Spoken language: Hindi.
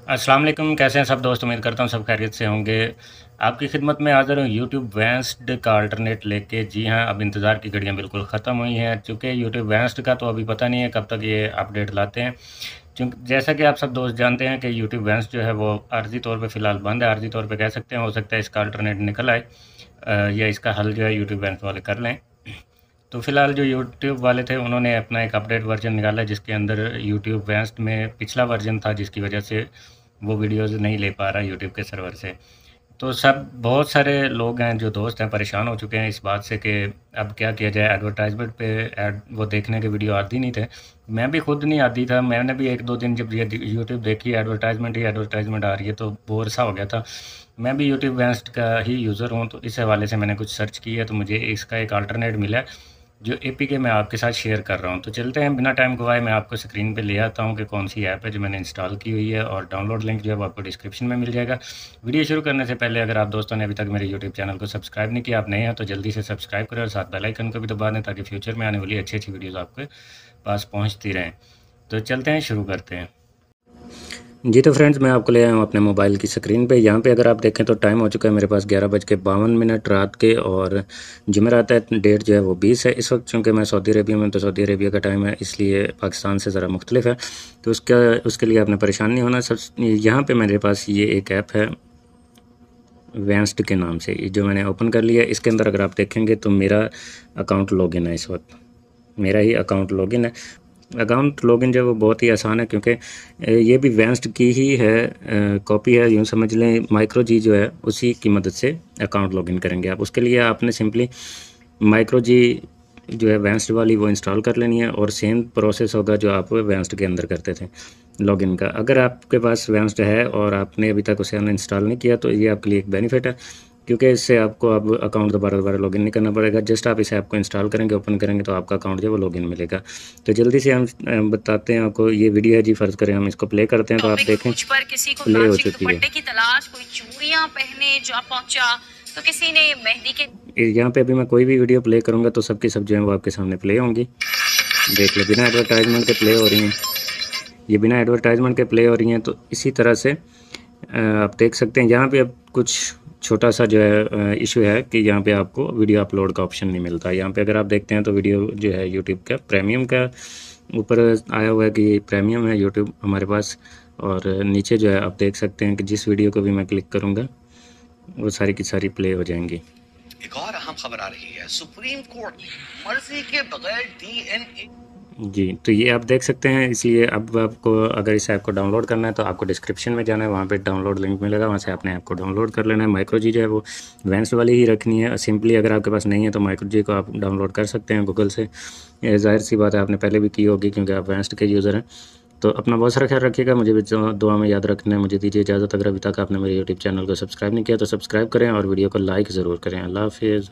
अस्सलाम वालेकुम, कैसे हैं सब दोस्त। उम्मीद करता हूँ सब खैरियत से होंगे। आपकी खिदमत में हाज़िर हूँ यूट्यूब वैंस्ड का अल्टरनेट लेके। जी हाँ, अब इंतज़ार की घड़ियाँ बिल्कुल ख़त्म हुई हैं। चूँकि यूट्यूब वैंस्ड का तो अभी पता नहीं है कब तक ये अपडेट लाते हैं। चूँकि जैसा कि आप सब दोस्त जानते हैं कि यूट्यूब वैंस्ड जो है वो आर्ज़ी तौर पे फ़िलहाल बंद है। आर्ज़ी तौर पे कह सकते हैं, हो सकता है इसका अल्टरनेट निकल आए या इसका हल जो है यूट्यूब वैंस्ड वाले कर लें। तो फ़िलहाल जो यूट्यूब वाले थे उन्होंने अपना एक अपडेट वर्ज़न निकाला जिसके अंदर यूट्यूब वैंस्ड में पिछला वर्ज़न था, जिसकी वजह से वो वीडियोज़ नहीं ले पा रहा यूट्यूब के सर्वर से। तो सब बहुत सारे लोग हैं जो दोस्त हैं परेशान हो चुके हैं इस बात से कि अब क्या किया जाए। एडवर्टाइज़मेंट पे ऐड वो देखने के वीडियो आती नहीं थे। मैं भी खुद नहीं आती था। मैंने भी 1-2 दिन जब ये यूट्यूब देखी, एडवर्टाइज़मेंट ही एडवर्टाइज़मेंट आ रही है तो बोर सा हो गया था। मैं भी यूट्यूब वैंस्ड का ही यूज़र हूँ, तो इस हवाले से मैंने कुछ सर्च किया तो मुझे इसका एक अल्टरनेट मिला है, जो एपीके मैं आपके साथ शेयर कर रहा हूँ। तो चलते हैं, बिना टाइम गवाए मैं आपको स्क्रीन पे ले आता हूँ कि कौन सी ऐप है जो मैंने इंस्टॉल की हुई है, और डाउनलोड लिंक जो है वो आपको डिस्क्रिप्शन में मिल जाएगा। वीडियो शुरू करने से पहले अगर आप दोस्तों ने अभी तक मेरे यूट्यूब चैनल को सब्सक्राइब नहीं किया, आप नए हैं तो जल्दी से सब्सक्राइब करें और साथ बेल आइकन को भी दबा दें, ताकि फ्यूचर में आने वाली अच्छी वीडियोज़ आपके पास पहुँचती रहें। तो चलते हैं, शुरू करते हैं। जी तो फ्रेंड्स, मैं आपको ले आया हूँ अपने मोबाइल की स्क्रीन पे। यहाँ पे अगर आप देखें तो टाइम हो चुका है मेरे पास 11:52 रात के, और जुमेरात है, डेट जो है वो 20 है इस वक्त। चूँकि मैं सऊदी अरेबिया में, तो सऊदी अरेबिया का टाइम है, इसलिए पाकिस्तान से ज़रा मुख्तलिफ है। तो उसके लिए आपने परेशान नहीं होना। सब यहाँ पर मेरे पास ये एक ऐप है वैंस्ड के नाम से, जो मैंने ओपन कर लिया। इसके अंदर अगर आप देखेंगे तो मेरा अकाउंट लॉगिन है। इस वक्त मेरा ही अकाउंट लॉगिन है। अकाउंट लॉगिन जो है वो बहुत ही आसान है, क्योंकि ये भी वैंस्ड की ही है, कॉपी है, यूँ समझ लें। माइक्रो जी जो है उसी की मदद से अकाउंट लॉगिन करेंगे आप। उसके लिए आपने सिंपली माइक्रो जी जो है वैंस्ड वाली वो इंस्टॉल कर लेनी है, और सेम प्रोसेस होगा जो आप वैंस्ड के अंदर करते थे लॉगिन का। अगर आपके पास वैंस्ड है और आपने अभी तक उसे अनइंस्टॉल नहीं किया, तो ये आपके लिए एक बेनिफिट है, क्योंकि इससे आपको अब अकाउंट दोबारा लॉगिन नहीं करना पड़ेगा। जस्ट आप इस ऐप को इंस्टॉल करेंगे, ओपन करेंगे, तो आपका अकाउंट जो है वो लॉगिन मिलेगा। तो जल्दी से हम बताते हैं आपको। ये वीडियो है जी, फ़र्ज़ करें हम इसको प्ले करते हैं, तो आप देखें पर किसी को प्ले हो मैचिंग चुकी है। दुपट्टे की तलाश, कोई चूड़ियां पहने जा पहुंचा, तो किसी ने मेहंदी के यहाँ पे अभी मैं कोई भी वीडियो प्ले करूँगा तो सबकी सब जो है वो आपके सामने प्ले होंगी। देख लो, बिना एडवर्टाइजमेंट के प्ले हो रही हैं। ये बिना एडवर्टाइजमेंट के प्ले हो रही हैं। तो इसी तरह से आप देख सकते हैं। यहाँ पे अब कुछ छोटा सा जो है इशू है कि यहाँ पे आपको वीडियो अपलोड का ऑप्शन नहीं मिलता। यहाँ पे अगर आप देखते हैं तो वीडियो जो है यूट्यूब का प्रीमियम का ऊपर आया हुआ है कि प्रीमियम है यूट्यूब हमारे पास, और नीचे जो है आप देख सकते हैं कि जिस वीडियो को भी मैं क्लिक करूँगा वो सारी की सारी प्ले हो जाएंगी। एक और अहम खबर आ रही है, सुप्रीम कोर्ट ने मर्जी के बगैर डीएनए जी, तो ये आप देख सकते हैं। इसलिए अब आपको अगर इस ऐप को डाउनलोड करना है तो आपको डिस्क्रिप्शन में जाना है, वहाँ पे डाउनलोड लिंक मिलेगा, वहाँ से आपने ऐप को डाउनलोड कर लेना है। माइक्रो जी जो है वो वैंस्ड वाली ही रखनी है सिंपली। अगर आपके पास नहीं है तो माइक्रो जी को आप डाउनलोड कर सकते हैं गूगल से। ज़ाहिर सी बात है, आपने पहले भी की होगी क्योंकि आप वैंस्ड के यूज़र हैं। तो अपना बहुत सारा ख्याल रखिएगा, मुझे भी दुआ में याद रखना है। मुझे दीजिए इजाज़त। अगर अभी तक आपने मेरे यूट्यूब चैनल को सब्सक्राइब नहीं किया तो सब्सक्राइब करें, और वीडियो को लाइक ज़रूर करें। अल्लाह हाफिज़।